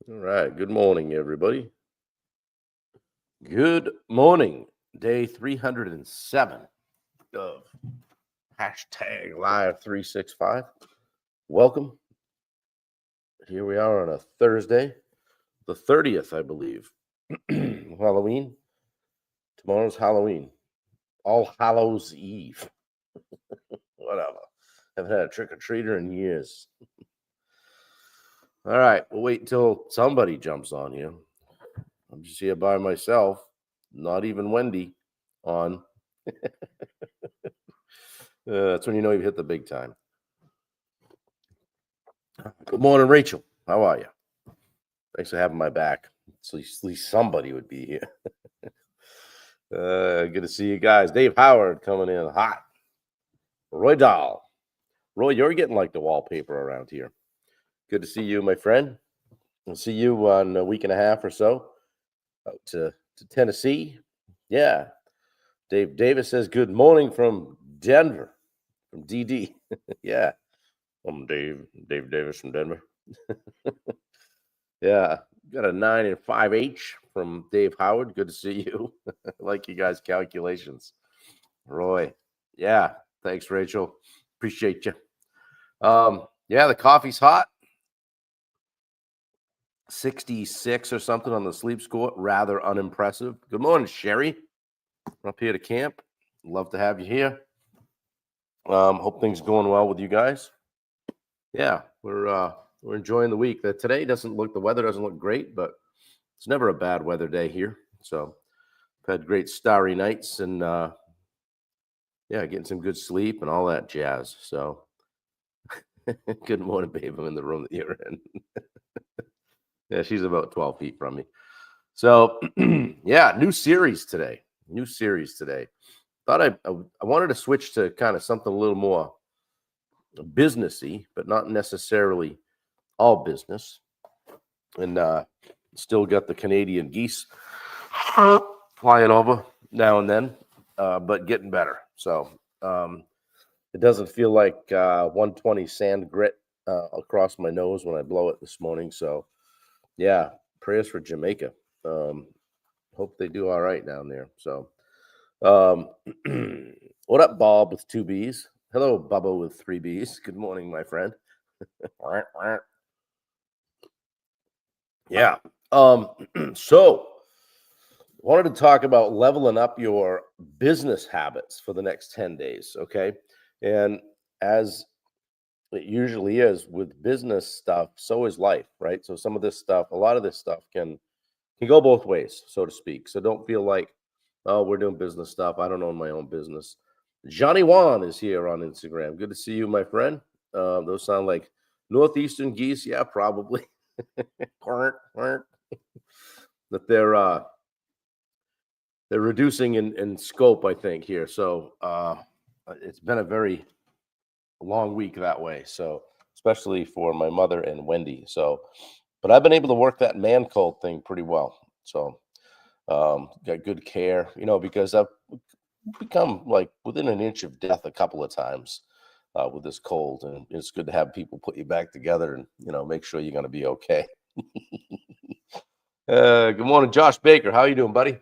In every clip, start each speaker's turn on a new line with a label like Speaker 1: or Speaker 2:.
Speaker 1: All right. Good morning, everybody. Good morning. Day 307 of hashtag live 365. Welcome. Here we are on a Thursday, the 30th, I believe. Halloween. Tomorrow's Halloween. All Hallows Eve. Whatever. Haven't had a trick or treater in years. All right. We'll wait until somebody jumps on you. I'm just here by myself. Not even Wendy on. That's when you know you've hit the big time. Good morning, Rachel. How are you? Thanks for having my back. So at least somebody would be here. Good to see you guys. Dave Howard coming in hot. Roy Dahl. Roy, you're getting like the wallpaper around here. Good to see you, my friend. I'll see you on a week and a half or so out to Tennessee. Yeah. Dave Davis says, good morning from Denver, from DD. Yeah. I'm Dave Davis from Denver. Yeah, got a 9 and 5H from Dave Howard. Good to see you. Like you guys' calculations. Roy. Yeah, thanks, Rachel. Appreciate you. Yeah, the coffee's hot. 66 or something on the sleep score. Rather unimpressive. Good morning, Sherry. We're up here to camp. Love to have you here. Hope things are going well with you guys. Yeah, we're enjoying the week. The weather doesn't look great, but it's never a bad weather day here. So I've had great starry nights and getting some good sleep and all that jazz. So good morning, babe. I'm in the room that you're in. Yeah, she's about 12 feet from me. So yeah, new series today. Thought I wanted to switch to kind of something a little more businessy, but not necessarily all business. And still got the Canadian geese flying over now and then, but getting better. So it doesn't feel like 120 sand grit across my nose when I blow it this morning. So yeah, prayers for Jamaica. Hope they do all right down there. So what up, Bob with 2 B's? Hello, Bubba with 3 B's. Good morning, my friend. Yeah. So wanted to talk about leveling up your business habits for the next 10 days. Okay. And as it usually is with business stuff, so is life, right? So a lot of this stuff can go both ways, so to speak. So don't feel like, oh, we're doing business stuff. I don't own my own business. Johnny Wan is here on Instagram. Good to see you, my friend. Those sound like northeastern geese. Yeah, probably. But they're reducing in scope, I think, here. So it's been a very long week that way. So especially for my mother and Wendy. So, but I've been able to work that man cold thing pretty well. So got good care, because I've become like within an inch of death a couple of times with this cold, and it's good to have people put you back together and make sure you're going to be okay. Good morning, Josh Baker. How you doing, buddy?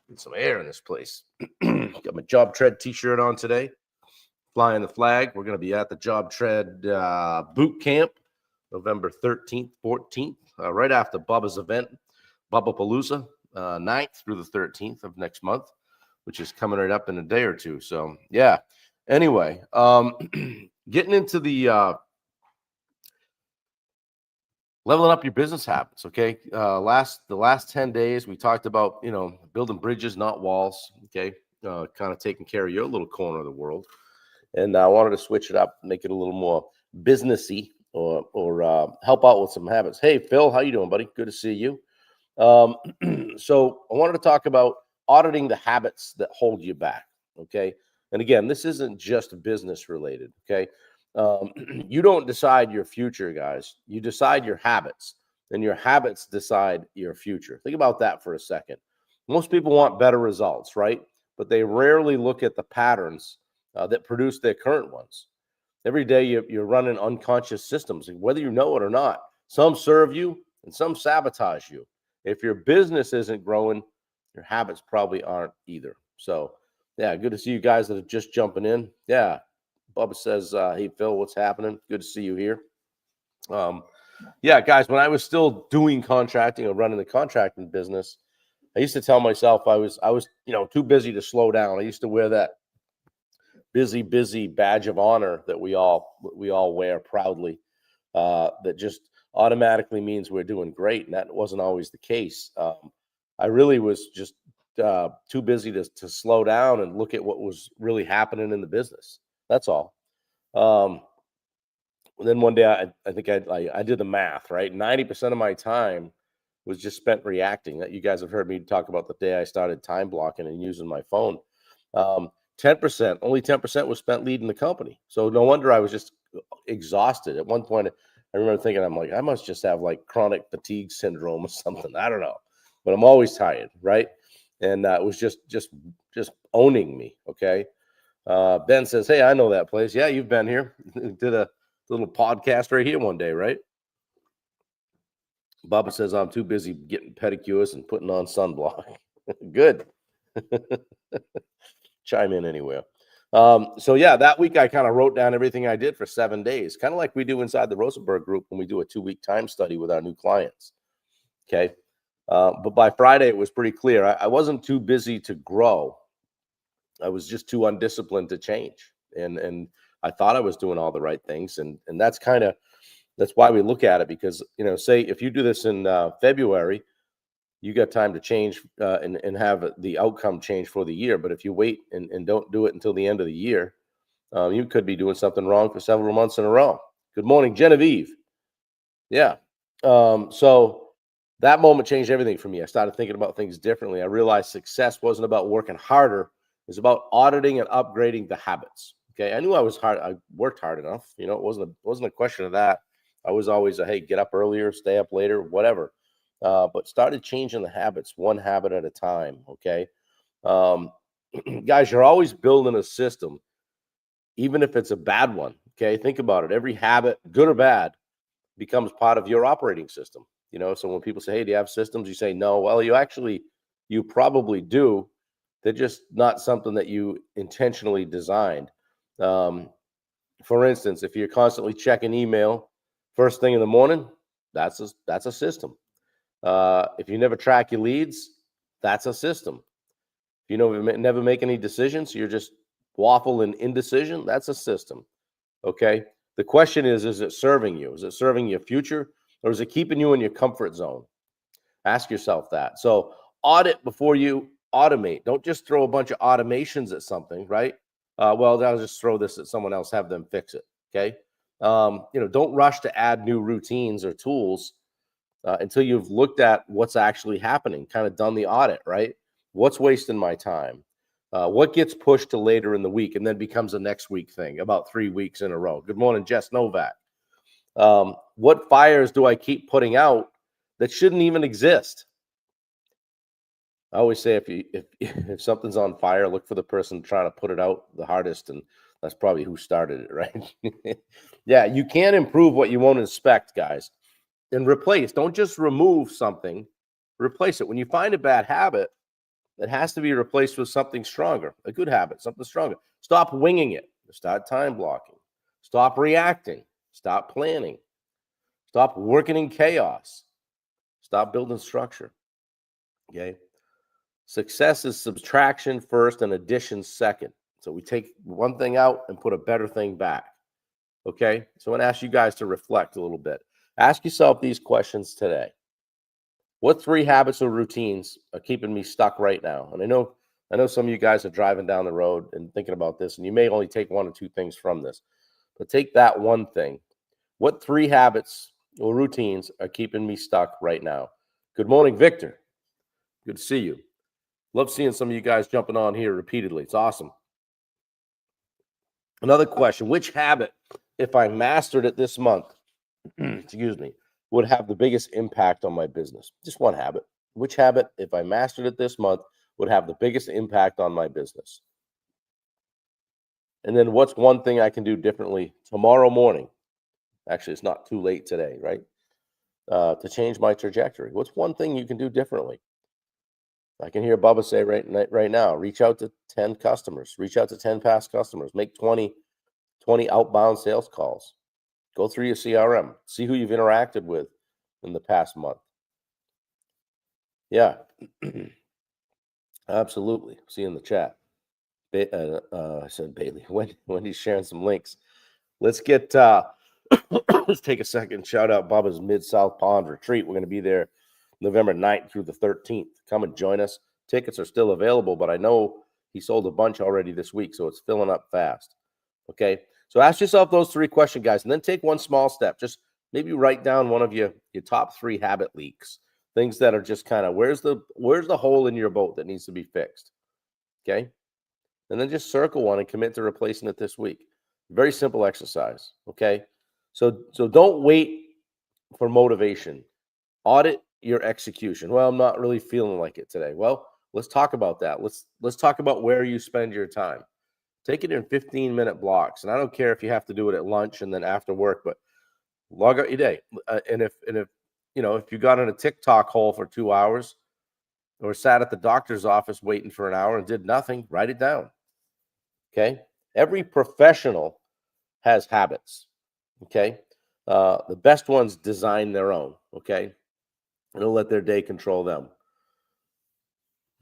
Speaker 1: Get some air in this place. Got my Job Tread t-shirt on today. Flying the flag. We're going to be at the Job Tread boot camp November 13th, 14th, right after Bubba's event, Bubba Palooza, 9th through the 13th of next month, which is coming right up in a day or two. So, yeah. Anyway, getting into the leveling up your business habits, okay? The last 10 days, we talked about, building bridges, not walls, okay? Kind of taking care of your little corner of the world. And I wanted to switch it up, make it a little more businessy or help out with some habits. Hey, Phil, how you doing, buddy? Good to see you. So I wanted to talk about auditing the habits that hold you back, okay? And again, this isn't just business related, okay? You don't decide your future, guys. You decide your habits, and your habits decide your future. Think about that for a second. Most people want better results, right? But they rarely look at the patterns that produce their current ones. Every day you're running unconscious systems, whether you know it or not. Some serve you, and some sabotage you. If your business isn't growing, your habits probably aren't either. So, yeah, good to see you guys that are just jumping in. Yeah, Bubba says, hey, Phil, what's happening? Good to see you here. Yeah, guys, when I was still doing contracting or running the contracting business, I used to tell myself I was, too busy to slow down. I used to wear that busy badge of honor that we all wear proudly. That just automatically means we're doing great, and that wasn't always the case. I really was just too busy to slow down and look at what was really happening in the business. That's all. Then one day, I think I did the math, right? 90% of my time was just spent reacting. That you guys have heard me talk about the day I started time blocking and using my phone. 10%, only 10% was spent leading the company. So no wonder I was just exhausted. At one point, I remember thinking, I'm like, I must just have like chronic fatigue syndrome or something. I don't know, but I'm always tired, right? And it was just owning me. Okay. Ben says, hey, I know that place. Yeah, you've been here. Did a little podcast right here one day, right? Bubba says, I'm too busy getting pedicures and putting on sunblock. Good. Chime in anywhere. So yeah, that week I kind of wrote down everything I did for 7 days, kind of like we do inside the Rosenberg group when we do a 2-week time study with our new clients. Okay. But by Friday, it was pretty clear. I wasn't too busy to grow. I was just too undisciplined to change. And I thought I was doing all the right things. And that's why we look at it, because, say if you do this in February, you got time to change and have the outcome change for the year. But if you wait and don't do it until the end of the year, you could be doing something wrong for several months in a row. Good morning, Genevieve. Yeah. So that moment changed everything for me. I started thinking about things differently. I realized success wasn't about working harder. It was about auditing and upgrading the habits. Okay. I knew I was hard. I worked hard enough. It wasn't a question of that. I was always hey, get up earlier, stay up later, whatever. But started changing the habits one habit at a time. Okay. Guys, you're always building a system, even if it's a bad one. Okay. Think about it. Every habit, good or bad, becomes part of your operating system. So when people say, hey, do you have systems? You say, no. Well, you probably do. They're just not something that you intentionally designed. For instance, if you're constantly checking email first thing in the morning, that's a system. If you never track your leads, that's a system. If you never make any decisions, you're just waffle and indecision, that's a system. Okay. The question is it serving you? Is it serving your future, or is it keeping you in your comfort zone? Ask yourself that. So audit before you automate. Don't just throw a bunch of automations at something, right? Well, I'll just throw this at someone else, have them fix it. Okay. Don't rush to add new routines or tools until you've looked at what's actually happening, kind of done the audit, right? What's wasting my time? What gets pushed to later in the week and then becomes a next week thing about 3 weeks in a row? Good morning, Jess Novak. What fires do I keep putting out that shouldn't even exist? I always say if something's on fire, look for the person trying to put it out the hardest, and that's probably who started it, right? Yeah, you can't improve what you won't inspect, guys. And replace. Don't just remove something, replace it. When you find a bad habit, it has to be replaced with something stronger, a good habit, something stronger. Stop winging it. Start time blocking. Stop reacting. Stop planning. Stop working in chaos. Stop building structure. Okay. Success is subtraction first and addition second. So we take one thing out and put a better thing back. Okay. So I'm going to ask you guys to reflect a little bit. Ask yourself these questions today. What 3 habits or routines are keeping me stuck right now? And I know some of you guys are driving down the road and thinking about this, and you may only take 1 or 2 things from this, but take that one thing. What 3 habits or routines are keeping me stuck right now? Good morning, Victor. Good to see you. Love seeing some of you guys jumping on here repeatedly. It's awesome. Another question: which habit, if I mastered it this month, excuse me, would have the biggest impact on my business? Just one habit. Which habit, if I mastered it this month, would have the biggest impact on my business? And then what's one thing I can do differently tomorrow morning? Actually, it's not too late today, right? to change my trajectory? What's one thing you can do differently? I can hear Bubba say right now, reach out to 10 customers, reach out to 10 past customers, make 20 outbound sales calls. Go through your CRM, see who you've interacted with in the past month. Yeah, absolutely. See in the chat. I said Bailey. Wendy's sharing some links. Let's get let's take a second. Shout out Bubba's Mid-South Pond Retreat. We're going to be there November 9th through the 13th. Come and join us. Tickets are still available, but I know he sold a bunch already this week, so it's filling up fast. Okay, so ask yourself those 3 questions, guys, and then take one small step. Just maybe write down one of your top 3 habit leaks, things that are just kind of where's the hole in your boat that needs to be fixed. Okay, and then just circle one and commit to replacing it this week. Very simple exercise. Okay, so don't wait for motivation. Audit your execution. Well, I'm not really feeling like it today. Well, let's talk about that. Let's talk about where you spend your time. Take it in 15-minute blocks, and I don't care if you have to do it at lunch and then after work, but log out your day. And if if you got in a TikTok hole for 2 hours or sat at the doctor's office waiting for an hour and did nothing, write it down. Okay, every professional has habits. Okay, the best ones design their own. Okay, and they'll let their day control them.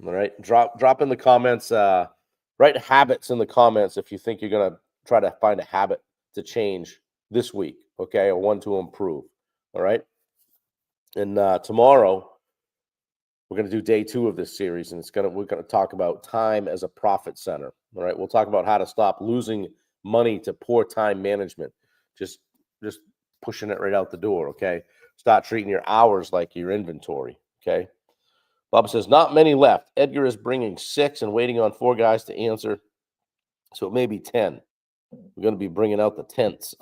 Speaker 1: All right, drop in the comments. Write habits in the comments if you think you're gonna try to find a habit to change this week. Okay, or one to improve. All right, and tomorrow we're going to do day 2 of this series, and we're going to talk about time as a profit center. All right, we'll talk about how to stop losing money to poor time management. Just pushing it right out the door. Okay, start treating your hours like your inventory. Okay, Bob says not many left. Edgar is bringing 6 and waiting on 4 guys to answer, so it may be 10. We're going to be bringing out the tents.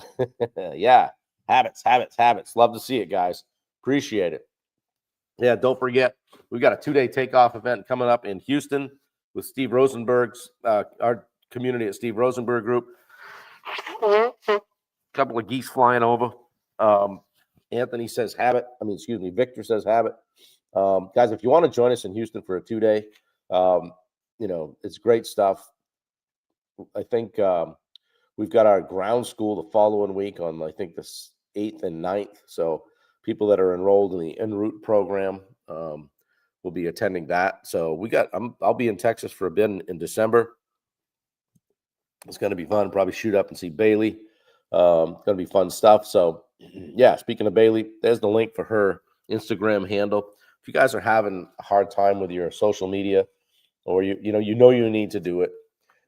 Speaker 1: Yeah, habits. Love to see it, guys. Appreciate it. Yeah, don't forget, we've got a 2-day takeoff event coming up in Houston with Steve Rosenberg's, our community at Steve Rosenberg Group. A couple of geese flying over. Anthony says habit. Victor says habit. Guys, if you want to join us in Houston for a 2-day, it's great stuff. I think we've got our ground school the following week on, I think, the 8th and 9th. So people that are enrolled in the en route program will be attending that. So I'll be in Texas for a bit in December. It's going to be fun. Probably shoot up and see Bailey. It's going to be fun stuff. So yeah, speaking of Bailey, there's the link for her Instagram handle. If you guys are having a hard time with your social media, or you need to do it,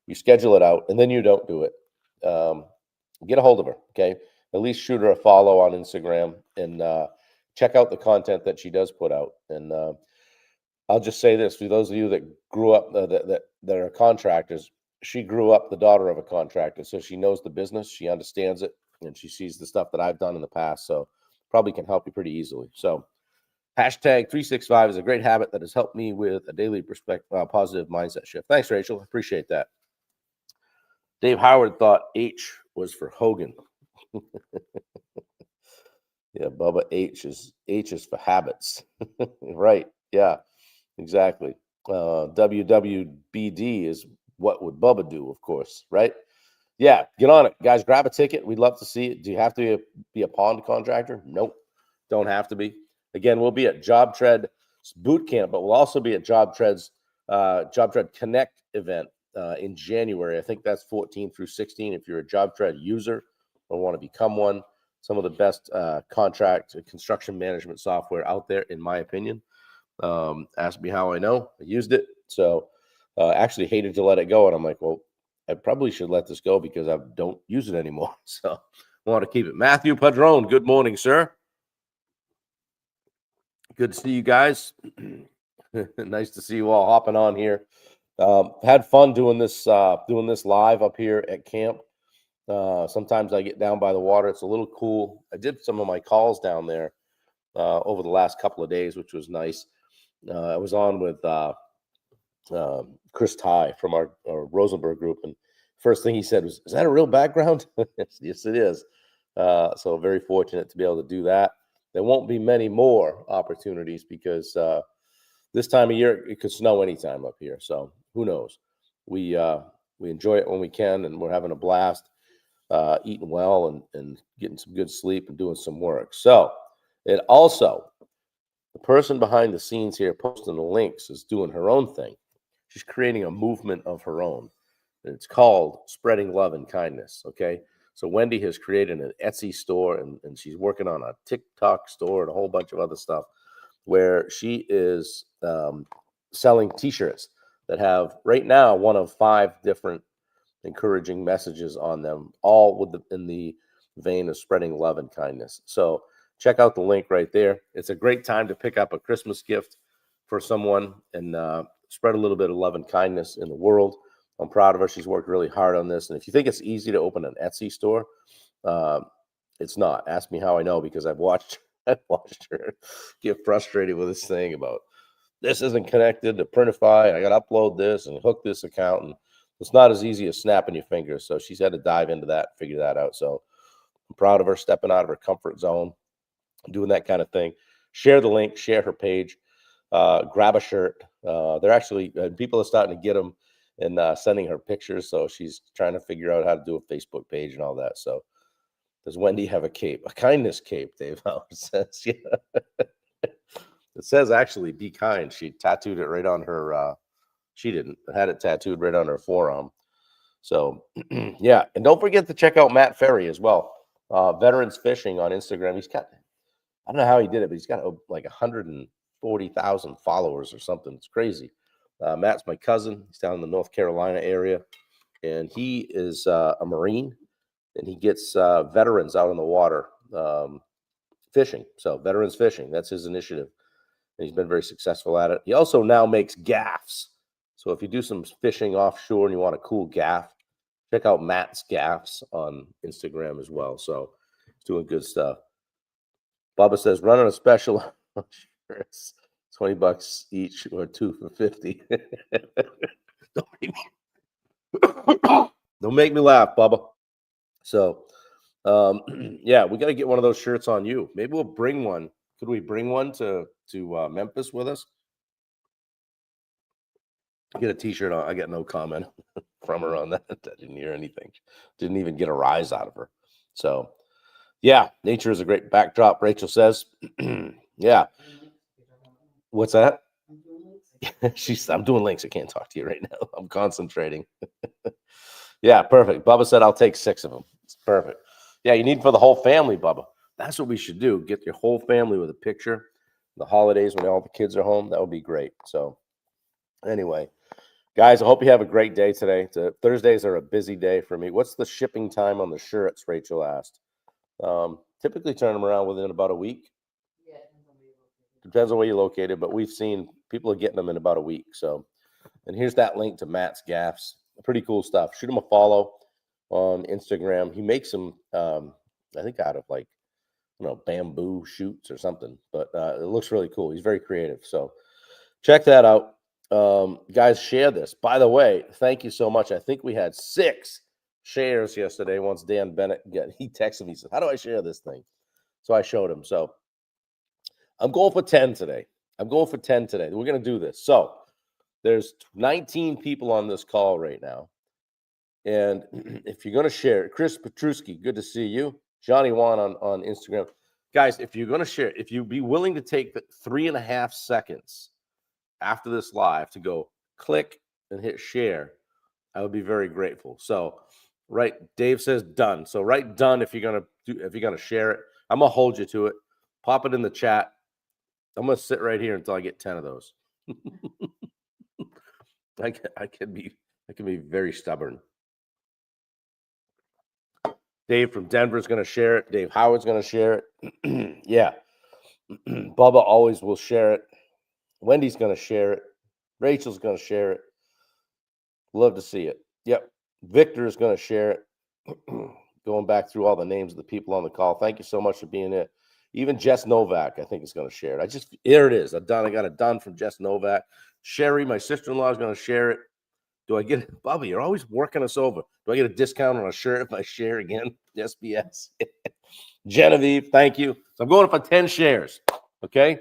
Speaker 1: you schedule it out and then you don't do it, get a hold of her. Okay, at least shoot her a follow on Instagram and check out the content that she does put out. And I'll just say this, for those of you that grew up, that are contractors, she grew up the daughter of a contractor, so she knows the business, she understands it, and she sees the stuff that I've done in the past, so probably can help you pretty easily. So hashtag 365 is a great habit that has helped me with a daily positive mindset shift. Thanks, Rachel. I appreciate that. Dave Howard thought H was for Hogan. Yeah, Bubba, H is for habits. Right. Yeah, exactly. WWBD is what would Bubba do, of course, right? Yeah, get on it, guys. Grab a ticket. We'd love to see it. Do you have to be a pond contractor? Nope, don't have to be. Again, we'll be at Job Tread Boot Camp, but we'll also be at Job Tread Connect event in January. I think that's 14 through 16. If you're a Job Tread user or want to become one, some of the best contract and construction management software out there, in my opinion. Ask me how I know. I used it. So actually hated to let it go. And I'm like, well, I probably should let this go because I don't use it anymore. So I want to keep it. Matthew Padron, good morning, sir. Good to see you guys. Nice to see you all hopping on here. Had fun doing this live up here at camp. Sometimes I get down by the water. It's a little cool. I did some of my calls down there over the last couple of days, which was nice. I was on with Chris Ty from our Rosenberg group, and first thing he said was, "Is that a real background?" Yes, it is. So very fortunate to be able to do that. there won't be many more opportunities because this time of year it could snow anytime up here. So who knows? We we enjoy it when we can, and we're having a blast, eating well and getting some good sleep and doing some work. So it also, the person behind the scenes here posting the links is doing her own thing. She's creating a movement of her own. It's called Spreading Love and Kindness. Okay. So Wendy has created an Etsy store, and she's working on a TikTok store and a whole bunch of other stuff where she is selling t-shirts that have right now one of 5 different encouraging messages on them, all in the vein of spreading love and kindness. So check out the link right there. It's a great time to pick up a Christmas gift for someone and spread a little bit of love and kindness in the world. I'm proud of her. She's worked really hard on this. And if you think it's easy to open an Etsy store, it's not. Ask me how I know, because I've watched her get frustrated with this thing about this isn't connected to Printify. I got to upload this and hook this account. And it's not as easy as snapping your fingers. So she's had to dive into that, figure that out. So I'm proud of her stepping out of her comfort zone, doing that kind of thing. Share the link, share her page, grab a shirt. They're actually, people are starting to get them and sending her pictures. So she's trying to figure out how to do a Facebook page and all that. So does Wendy have a cape? A kindness cape, Dave Howard says. Yeah. It says actually, be kind. She tattooed it right on her, she didn't, had it tattooed right on her forearm. So, yeah. And don't forget to check out Matt Ferry as well. Veterans Fishing on Instagram. He's got, I don't know how he did it, but he's got like 140,000 followers or something. It's crazy. Matt's my cousin. He's down in the North Carolina area. And he is a Marine. And he gets veterans out on the water fishing. So Veterans Fishing, that's his initiative. And he's been very successful at it. He also now makes gaffs. So if you do some fishing offshore and you want a cool gaff, check out Matt's Gaffs on Instagram as well. So he's doing good stuff. Bubba says, running a special on shirts, $20 each or 2 for 50. Don't make me laugh, Bubba. So, yeah, we got to get one of those shirts on you. Maybe we'll bring one. Could we bring one to Memphis with us? Get a T-shirt on. I got no comment from her on that. I didn't hear anything. Didn't even get a rise out of her. So, yeah, nature is a great backdrop. Rachel says, yeah. What's that? I'm doing links. I can't talk to you right now. I'm concentrating. Yeah, perfect. Bubba said I'll take 6 of them. It's perfect. Yeah, you need for the whole family, Bubba. That's what we should do. Get your whole family with a picture. The holidays when all the kids are home, that would be great. So anyway, guys, I hope you have a great day today. Thursdays are a busy day for me. What's the shipping time on the shirts? Rachel asked. Typically turn them around within about a week.
Speaker 2: Yeah,
Speaker 1: depends on where you're located, but we've seen people are getting them in about a week. So, and here's that link to Matt's Gaffs. Pretty cool stuff. Shoot him a follow on Instagram. He makes them, I think, out of like, bamboo shoots or something, but it looks really cool. He's very creative. So check that out. Guys, share this. By the way, thank you so much. I think we had 6 shares yesterday. Once Dan Bennett he texted me, he said, how do I share this thing? So I showed him. So I'm going for 10 today. We're going to do this. So there's 19 people on this call right now. And if you're going to share it, Chris Petruski, good to see you. Johnny Wan on Instagram. Guys, if you're going to share, if you'd be willing to take the 3.5 seconds after this live to go click and hit share, I would be very grateful. So, right, Dave says done. So write done if you're gonna share it. I'm gonna hold you to it. Pop it in the chat. I'm gonna sit right here until I get 10 of those. I can be very stubborn. Dave from Denver is going to share it. Dave Howard's going to share it. Yeah. Bubba always will share it. Wendy's going to share it. Rachel's going to share it. Love to see it. Yep. Victor is going to share it. Going back through all the names of the people on the call. Thank you so much for being here. Even Jess Novak, I think, is going to share it. Here it is. I got it done from Jess Novak. Sherry, my sister-in-law, is going to share it. Do I get Bubba? You're always working us over. Do I get a discount on a shirt if I share again? Yes, BS. Genevieve, thank you. So I'm going for 10 shares. Okay.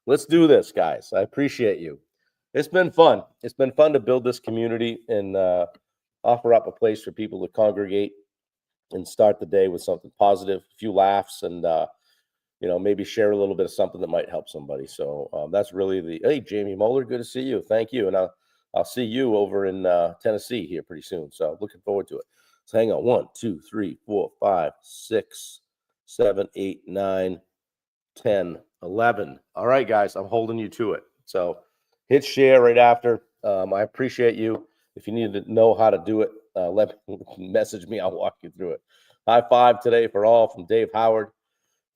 Speaker 1: Let's do this, guys. I appreciate you. It's been fun. It's been fun to build this community and offer up a place for people to congregate and start the day with something positive, a few laughs, and maybe share a little bit of something that might help somebody. So that's really hey, Jamie Moeller, good to see you. Thank you, and I'll see you over in Tennessee here pretty soon. So looking forward to it. So hang on, 1, 2, 3, 4, 5, 6, 7, 8, 9, 10, 11. All right, guys, I'm holding you to it. So hit share right after. I appreciate you. If you need to know how to do it, message me. I'll walk you through it. High five today for all from Dave Howard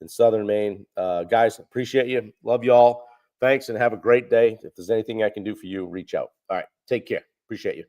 Speaker 1: in Southern Maine. Guys, appreciate you. Love you all. Thanks and have a great day. If there's anything I can do for you, reach out. All right, take care. Appreciate you.